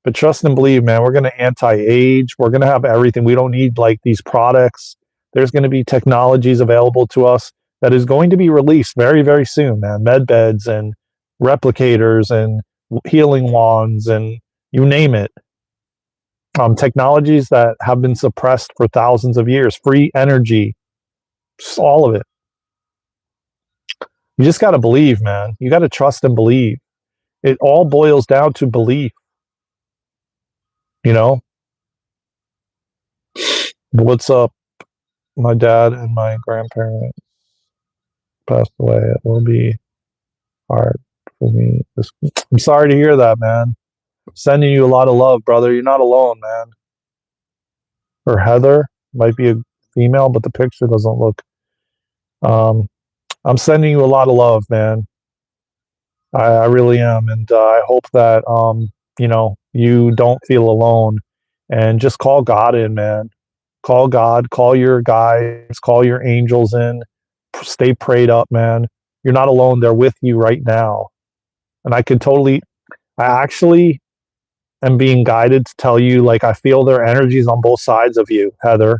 But trust and believe, man, we're going to anti-age. We're going to have everything. We don't need like these products. There's going to be technologies available to us that is going to be released very, very soon, man. Med beds and replicators and healing wands and you name it. Technologies that have been suppressed for thousands of years, free energy, just all of it. You just got to believe, man. You got to trust and believe. It all boils down to belief, you know? What's up? My dad and my grandparents passed away. It will be hard for me. I'm sorry to hear that, man. Sending you a lot of love, brother. You're not alone, man. Or Heather might be a female, but the picture doesn't look. Um, I'm sending you a lot of love, man. I really am, and I hope that you don't feel alone, and just call God in, man. Call God, call your guides, call your angels in. Stay prayed up, man. You're not alone. They're with you right now, and I actually am being guided to tell you, like I feel their energies on both sides of you, Heather.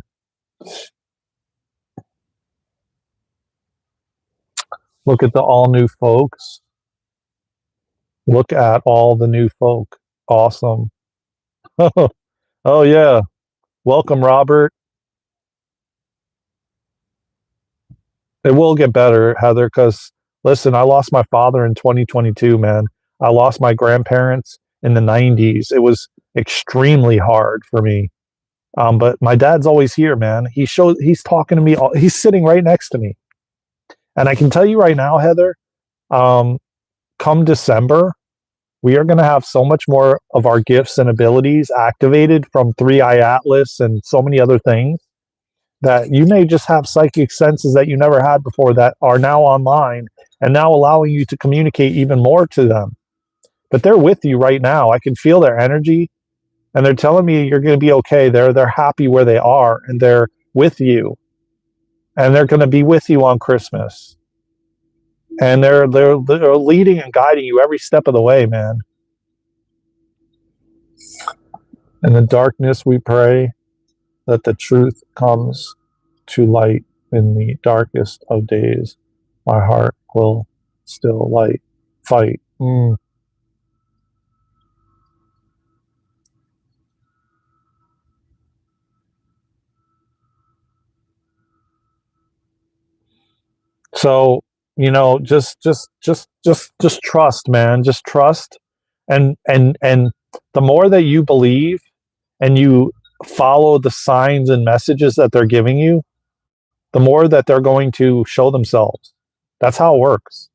Look at the all new folks. Look at all the new folk. Awesome. Oh yeah. Welcome, Robert. It will get better, Heather, because listen, I lost my father in 2022, man. I lost my grandparents in the 90s. It was extremely hard for me. But my dad's always here, man. He's talking to me. He's sitting right next to me. And I can tell you right now, Heather, um, come December, we are going to have so much more of our gifts and abilities activated from Three Eye Atlas and so many other things that you may just have psychic senses that you never had before that are now online and now allowing you to communicate even more to them. But they're with you right now. I can feel their energy and they're telling me you're going to be okay. They're happy where they are and they're with you and they're going to be with you on Christmas. And they're leading and guiding you every step of the way, man. In the darkness we pray that the truth comes to light in the darkest of days. My heart will still light, fight. So, just trust, man. Just trust, and the more that you believe and you follow the signs and messages that they're giving you, the more that they're going to show themselves. That's how it works.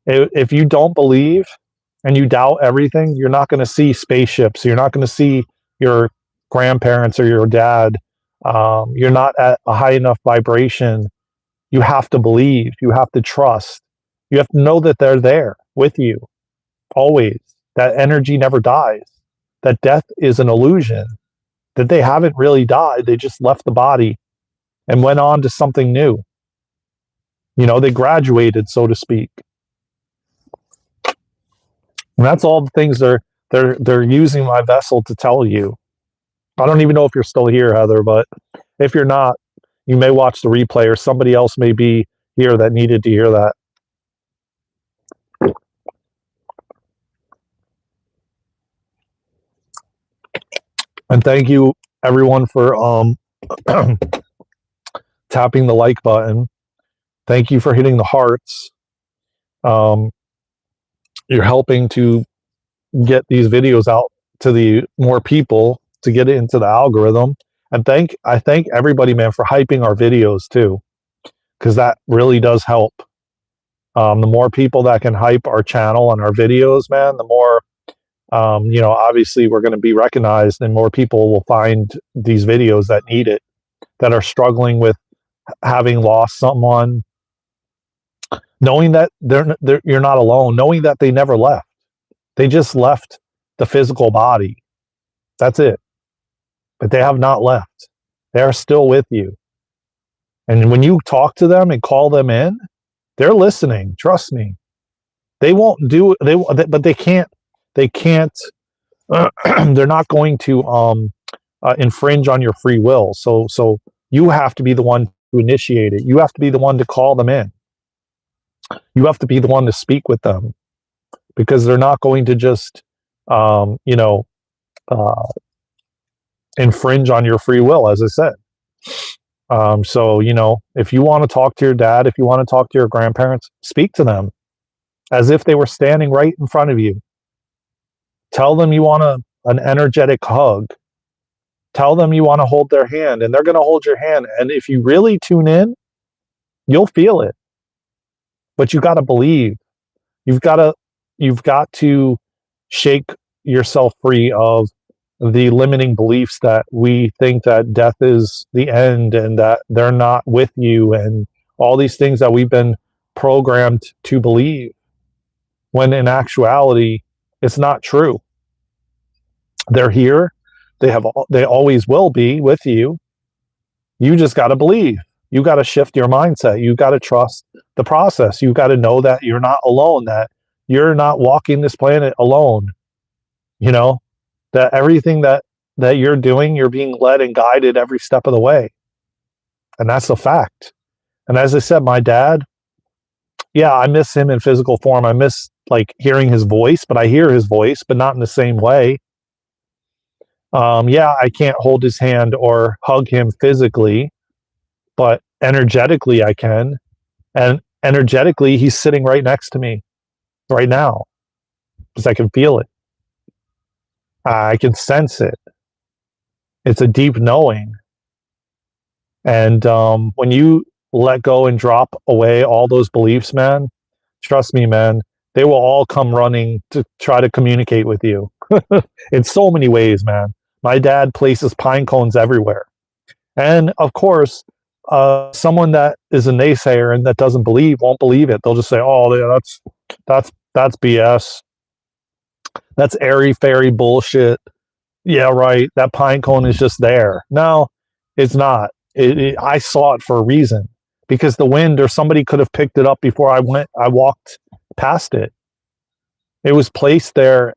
If you don't believe and you doubt everything, you're not going to see spaceships. You're not going to see your grandparents or your dad. You're not at a high enough vibration. You have to believe. You have to trust. You have to know that they're there with you always. That energy never dies. That death is an illusion. That they haven't really died. They just left the body and went on to something new. They graduated, so to speak. And that's all the things they're using my vessel to tell you. I don't even know if you're still here, Heather, but if you're not, you may watch the replay or somebody else may be here that needed to hear that. And thank you everyone for tapping the like button. Thank you for hitting the hearts. You're helping to get these videos out to the more people to get it into the algorithm. And I thank everybody, man, for hyping our videos too, because that really does help. The more people that can hype our channel and our videos, man, the more, obviously we're going to be recognized and more people will find these videos that need it, that are struggling with having lost someone, knowing that you're not alone, knowing that they never left. They just left the physical body. That's it. But they have not left. They are still with you. And when you talk to them and call them in, they're listening. Trust me. They won't do it. But they can't. They can't. They're not going to infringe on your free will. So you have to be the one to initiate it. You have to be the one to call them in. You have to be the one to speak with them, because they're not going to just, infringe on your free will, as I said. So, if you want to talk to your dad, if you want to talk to your grandparents, speak to them as if they were standing right in front of you. Tell them you want an energetic hug. Tell them you want to hold their hand, and they're going to hold your hand. And if you really tune in, you'll feel it. But you got to believe. You've got to shake yourself free of the limiting beliefs that we think that death is the end and that they're not with you, and all these things that we've been programmed to believe, when in actuality it's not true. They're here. They always will be with you. You just got to believe. You got to shift your mindset. You got to trust the process. You got to know that you're not alone, that you're not walking this planet alone. That everything that you're doing, you're being led and guided every step of the way. And that's a fact. And as I said, my dad, yeah, I miss him in physical form. I miss hearing his voice, but I hear his voice, but not in the same way. Yeah, I can't hold his hand or hug him physically, but energetically I can. And energetically, he's sitting right next to me right now, because I can feel it. I can sense it. It's a deep knowing. And when you let go and drop away all those beliefs, man, trust me, man, they will all come running to try to communicate with you in so many ways, man. My dad places pine cones everywhere. And of course, someone that is a naysayer and that doesn't believe won't believe it. They'll just say, "Oh, yeah, that's BS. That's airy fairy bullshit. Yeah, right. That pine cone is just there." No, it's not. I saw it for a reason, because the wind or somebody could have picked it up before I walked past it. It was placed there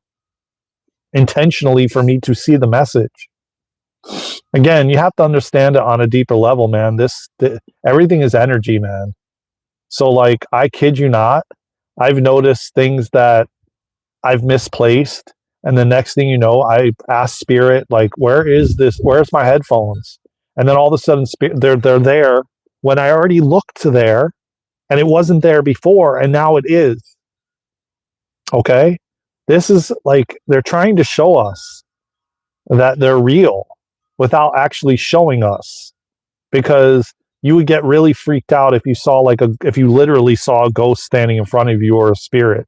intentionally for me to see the message. Again, you have to understand it on a deeper level, man. Everything is energy, man. So I kid you not, I've noticed things that I've misplaced. And the next thing you know, I ask spirit, like, where's my headphones? And then all of a sudden they're there when I already looked there, and it wasn't there before, and now it is. Okay? This is like they're trying to show us that they're real without actually showing us, because you would get really freaked out if you saw if you literally saw a ghost standing in front of you, or a spirit,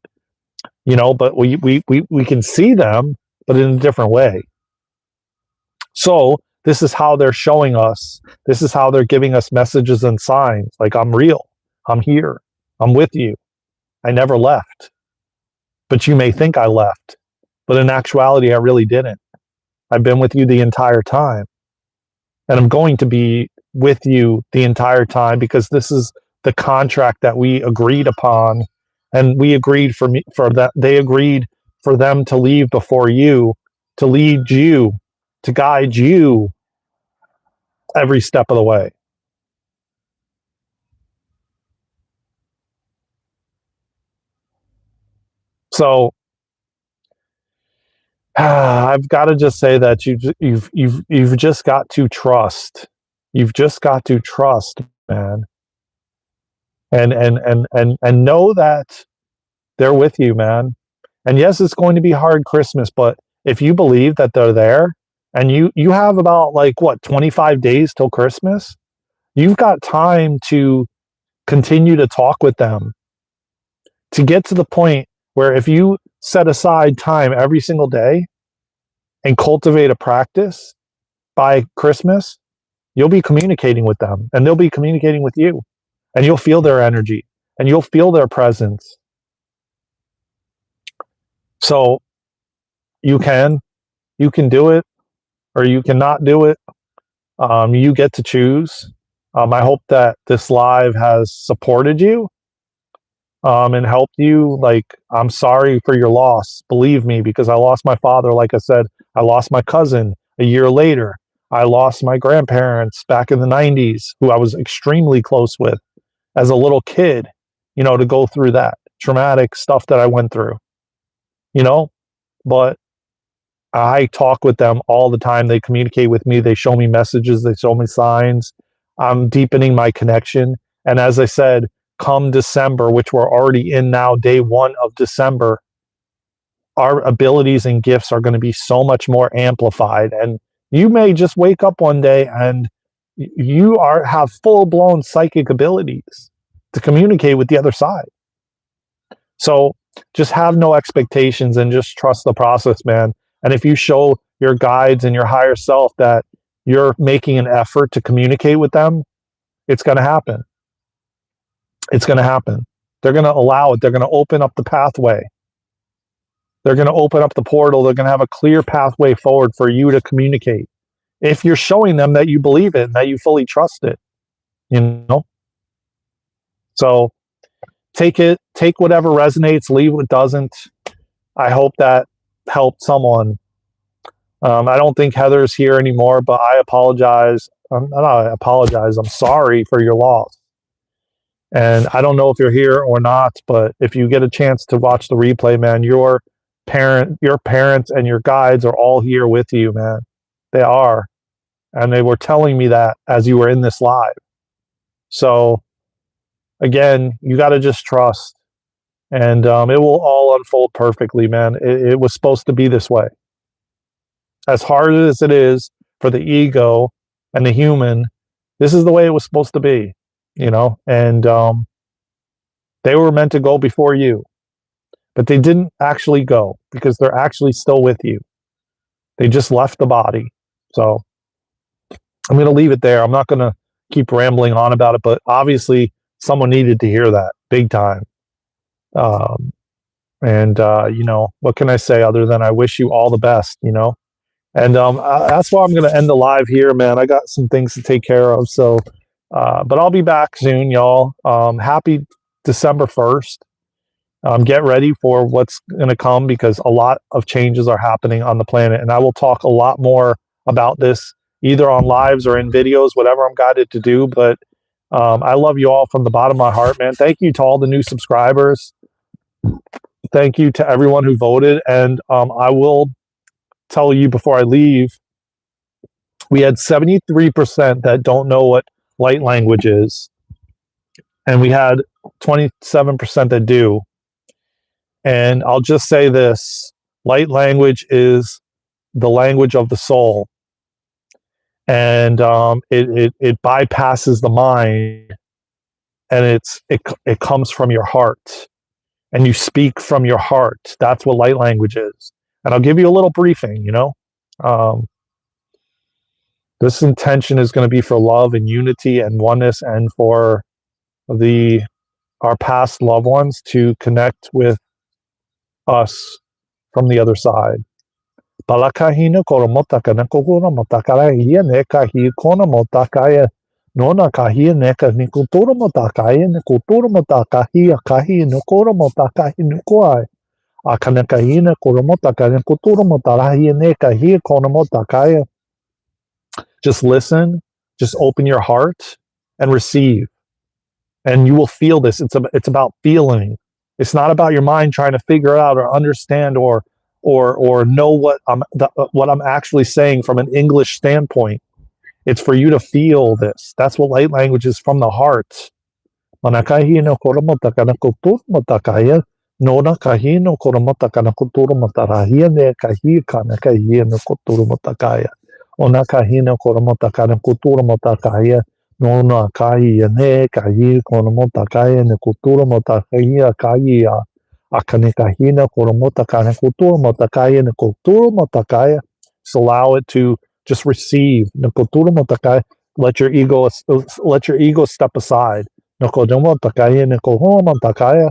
but we can see them, but in a different way. So this is how they're showing us. This is how they're giving us messages and signs, like, I'm real, I'm here, I'm with you, I never left. But you may think I left, but in actuality, I really didn't. I've been with you the entire time, and I'm going to be with you the entire time, because this is the contract that we agreed upon, and we agreed for that. They agreed for them to leave before you, to lead you, to guide you every step of the way. So I've got to just say that you've just got to trust. You've just got to trust, man. And know that they're with you, man. And yes, it's going to be hard Christmas, but if you believe that they're there, and you have about 25 days till Christmas, you've got time to continue to talk with them, to get to the point where if you set aside time every single day and cultivate a practice, by Christmas, you'll be communicating with them, and they'll be communicating with you, and you'll feel their energy, and you'll feel their presence. So you can do it, or you cannot do it. You get to choose. I hope that this live has supported you, and helped you. Like, I'm sorry for your loss. Believe me, because I lost my father. Like I said, I lost my cousin a year later. I lost my grandparents back in the 90s, who I was extremely close with as a little kid, to go through that traumatic stuff that I went through, but I talk with them all the time. They communicate with me. They show me messages. They show me signs. I'm deepening my connection. And as I said, come December, which we're already in now, day 1 of December, our abilities and gifts are going to be so much more amplified. And you may just wake up one day and you have full-blown psychic abilities to communicate with the other side. So just have no expectations and just trust the process, man. And if you show your guides and your higher self that you're making an effort to communicate with them, it's going to happen. It's going to happen. They're going to allow it. They're going to open up the pathway. They're going to open up the portal. They're going to have a clear pathway forward for you to communicate, if you're showing them that you believe it and that you fully trust it, So take whatever resonates, leave what doesn't. I hope that helped someone. I don't think Heather's here anymore, but I apologize. I'm sorry for your loss. And I don't know if you're here or not, but if you get a chance to watch the replay, man, your parents and your guides are all here with you, man. They are. And they were telling me that as you were in this live. So again, you got to just trust, and it will all unfold perfectly, man. It was supposed to be this way. As hard as it is for the ego and the human, this is the way it was supposed to be, and they were meant to go before you, but they didn't actually go, because they're actually still with you. They just left the body. So I'm going to leave it there. I'm not going to keep rambling on about it, but obviously someone needed to hear that big time. What can I say other than I wish you all the best, And that's why I'm going to end the live here, man. I got some things to take care of. So, but I'll be back soon, y'all. Happy December 1st. Get ready for what's going to come, because a lot of changes are happening on the planet. And I will talk a lot more about this, either on lives or in videos, whatever I'm guided to do. But I love you all from the bottom of my heart, man. Thank you to all the new subscribers. Thank you to everyone who voted. And I will tell you before I leave, we had 73% that don't know what light language is, and we had 27% that do. And I'll just say this: light language is the language of the soul, and it bypasses the mind, and it comes from your heart, and you speak from your heart. That's what light language is. And I'll give you a little briefing. Um, this intention is going to be for love and unity and oneness, and for the our past loved ones to connect with us from the other side. Palakahina koromotaka na kokura motakara hia neka hi kona motakaya nona kahia neka ni kultura motakaya ni kultura motakahia kahi no kora motakahi nukuai. Akanakahina koromotaka ni kultura motarahia neka hi kona motakaya. Just listen, just open your heart and receive. And you will feel this. It's about feeling. It's not about your mind trying to figure it out or understand or know what I'm actually saying from an English standpoint. It's for you to feel this. That's what light language is, from the heart. Manakahino koromotaka na kultura motakaya nona kahino koromotaka na kultura motarahia ne kahi kana kahia no kultura motakaya. Ona kahino koromotaka na kultura motakaya nona kahia ne kahi koromotaka na kultura motakaya kahia. Akane kahina koromotaka na kultura motakaya na kultura motakaya. Just allow it to just receive. Na kultura motakaya. Let your ego step aside. Nokodomo takaya nekohoma takaya.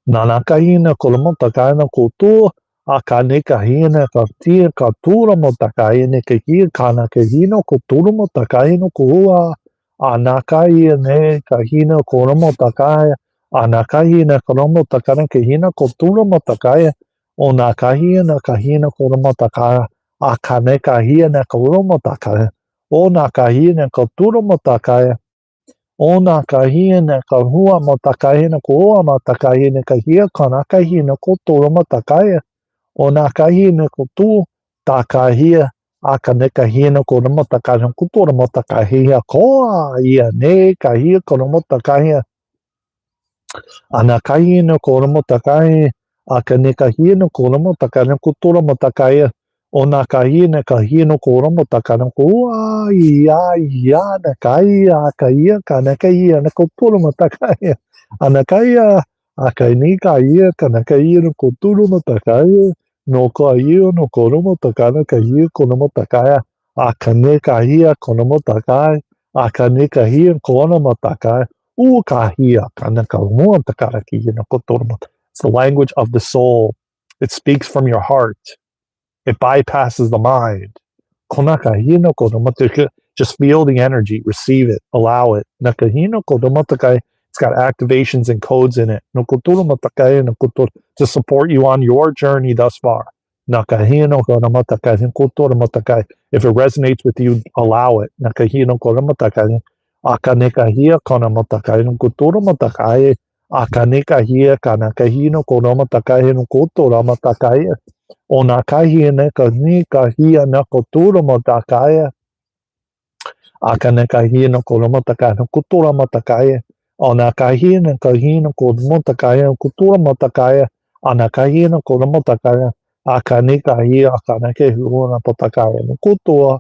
Nanakahina kolomotakaya no kultu. Akanekahina katia katura motakaya nekahia kanakahino kulturu motakaya no kuhua. Anakaya ne kahina kolomotakaya. Anakahina kolomotakana kahina kulturu motakaya. Onakahina kahina kolomotakaya. Akanekahia na kolomotakaya. Onakahina kulturu motakaya. Ona kahina kahua motakahina kuoa motakahina kahia kanakahina kultura motakaya. Ona kahina kultu takahia akanekahina kuna motakahina kultura motakahia koa ia ne kahia kuna motakahia. Anakahina kuna motakahia akanekahina kuna motakahina kultura motakahia. Ona kahina kahina kuna motakahina kuoa ia nakaya kaya kanakaya nakuturu matakaya anakaya akanika kanakaya nakuturu matakaya no kaya no koromo takana kaya konomo takaya akanekaya konomo takaya akanekaya konomo takaya ukahia kanakamu takaya kaya nakuturu. It's the language of the soul. It speaks from your heart. It bypasses the mind. Just feel the energy, receive it, allow it. It's got activations and codes in it to support you on your journey thus far. If it resonates with you, allow it. Onakahia kahia na kultura motakaya. Akanekahia na kulomotaka na kultura motakaya. Onakahia na kahia na kulmotakaya kultura motakaya. Anakahia na kulamotakaya. Akanekahia akanekehia na potakaya na kultura.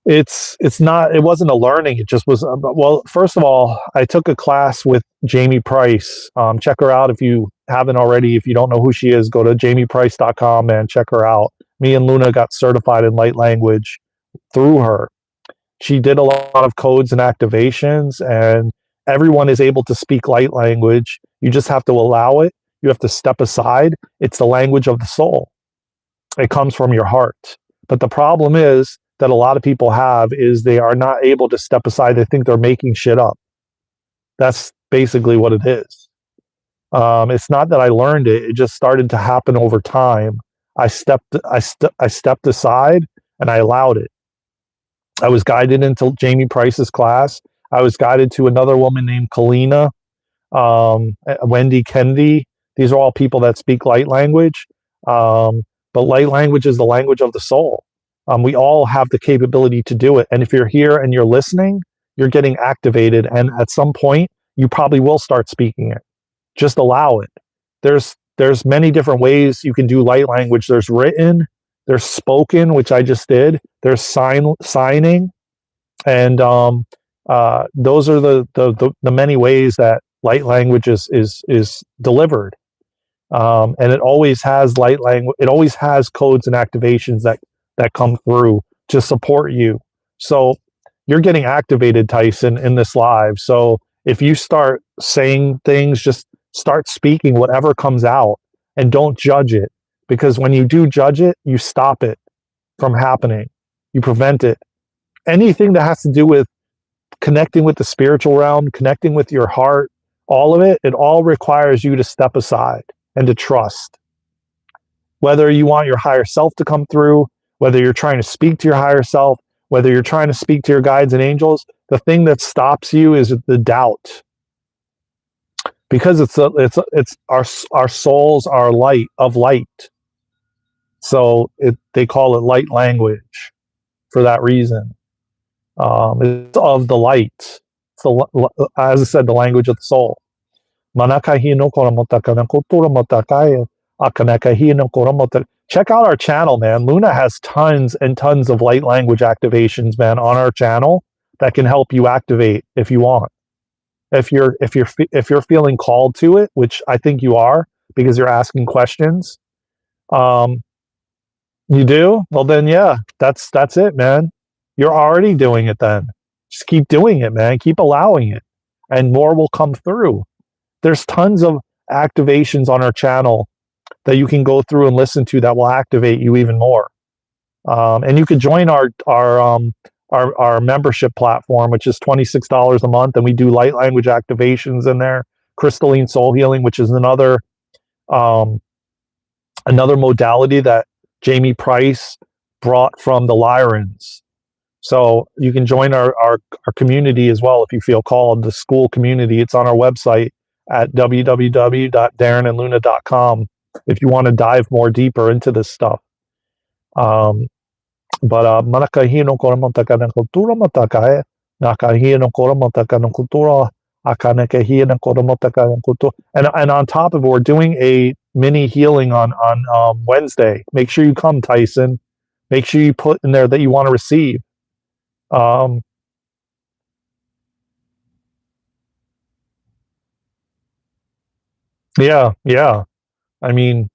It wasn't a learning. It just was. Well, first of all, I took a class with Jamie Price. Check her out if you haven't already. If you don't know who she is, go to jamieprice.com and check her out. Me and Luna got certified in light language through her. She did a lot of codes and activations, and everyone is able to speak light language. You just have to allow it. You have to step aside. It's the language of the soul. It comes from your heart. But the problem is that a lot of people have is they are not able to step aside. They think they're making shit up. That's basically what it is. It's not that I learned it. It just started to happen over time. I stepped aside and I allowed it. I was guided into Jamie Price's class. I was guided to another woman named Kalina. Wendy Kendi. These are all people that speak light language. But light language is the language of the soul. We all have the capability to do it. And if you're here and you're listening, you're getting activated. And at some point, you probably will start speaking it. Just allow it. There's many different ways you can do light language. There's written, there's spoken, which I just did. There's signing, and those are the many ways that light language is delivered. And it always has light language. It always has codes and activations that come through to support you. So you're getting activated, Tyson, in this live. So if you start saying things, just start speaking whatever comes out, and don't judge it, because when you do judge it, you stop it from happening. You prevent it. Anything that has to do with connecting with the spiritual realm, connecting with your heart, all of it, it all requires you to step aside and to trust. Whether you want your higher self to come through, whether you're trying to speak to your higher self, whether you're trying to speak to your guides and angels, the thing that stops you is the doubt. Because it's our souls are light of light. So they call it light language for that reason. It's of the light. It's as I said, the language of the soul. Check out our channel, man. Luna has tons and tons of light language activations, man, on our channel that can help you activate if you want. If you're feeling called to it, which I think you are because you're asking questions, you do? Well, then, yeah, that's it, man. You're already doing it then. Just keep doing it, man. Keep allowing it, and more will come through. There's tons of activations on our channel that you can go through and listen to that will activate you even more. And you could join our membership platform, which is $26 a month, and we do light language activations in there, crystalline soul healing, which is another modality that Jamie Price brought from the Lyrans. So you can join our community as well if you feel called, the school community. It's on our website at www.darenandluna.com if you want to dive more deeper into this stuff. But manakahino koramotaka ng kultura matakae, nakahino koramotaka ng kultura, akanakahino koramotaka ng kultura. And on top of it, we're doing a mini healing on Wednesday. Make sure you come, Tyson. Make sure you put in there that you want to receive. Yeah. I mean,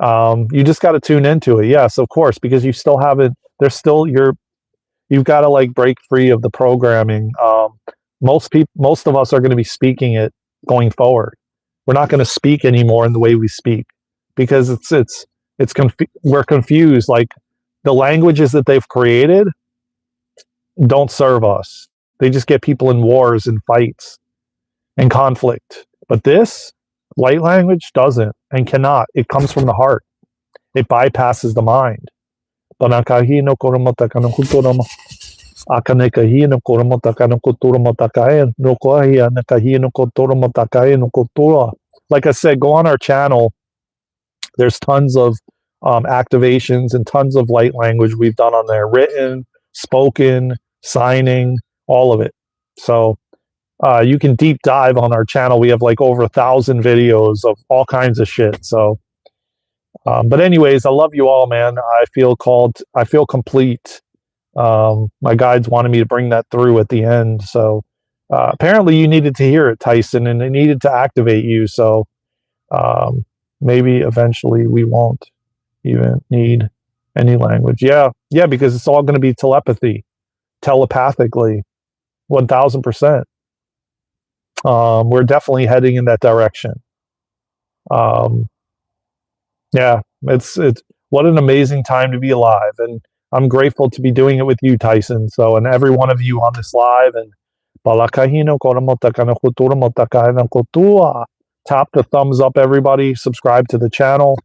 you just got to tune into it. Yes, of course, because you still haven't. There's still you've got to like break free of the programming. Most of us are going to be speaking it going forward. We're not going to speak anymore in the way we speak because we're confused. Like the languages that they've created don't serve us. They just get people in wars and fights and conflict. But this light language doesn't and cannot. It comes from the heart. It bypasses the mind. Like I said, go on our channel. There's tons of activations and tons of light language we've done on there, written, spoken, signing, all of it. So you can deep dive on our channel. We have like over 1,000 videos of all kinds of shit. So, but anyways, I love you all, man. I feel called. I feel complete. My guides wanted me to bring that through at the end. So apparently you needed to hear it, Tyson, and it needed to activate you. So maybe eventually we won't even need any language. Yeah, because it's all going to be telepathically, 1,000%. We're definitely heading in that direction. Yeah, it's what an amazing time to be alive, and I'm grateful to be doing it with you, Tyson. So, and every one of you on this live, and tap the thumbs up, everybody. Subscribe to the channel.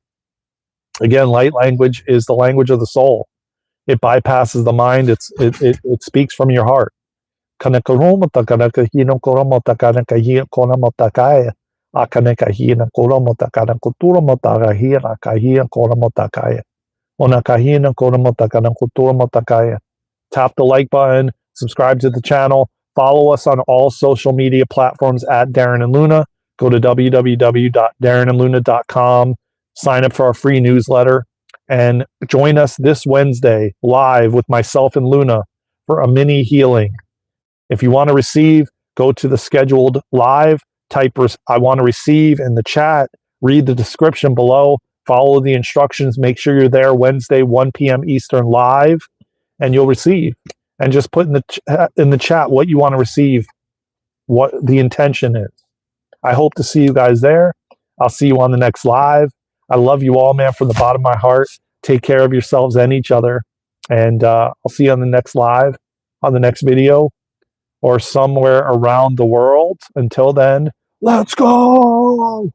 Again, light language is the language of the soul. It bypasses the mind. It speaks from your heart. Akanekahina koromotakana kuturomotakahina kahia koromotakaya. Onakahina koromotakana kuturomotakaya. Tap the like button, subscribe to the channel, follow us on all social media platforms at Daren and Luna. Go to www.darenandluna.com, sign up for our free newsletter, and join us this Wednesday live with myself and Luna for a mini healing. If you want to receive, go to the scheduled live, type I want to receive in the chat, read the description below, follow the instructions, make sure you're there Wednesday, 1 p.m. Eastern live, and you'll receive. And just put in the chat what you want to receive, what the intention is. I hope to see you guys there. I'll see you on the next live. I love you all, man, from the bottom of my heart. Take care of yourselves and each other. And I'll see you on the next live, on the next video, or somewhere around the world. Until then, let's go!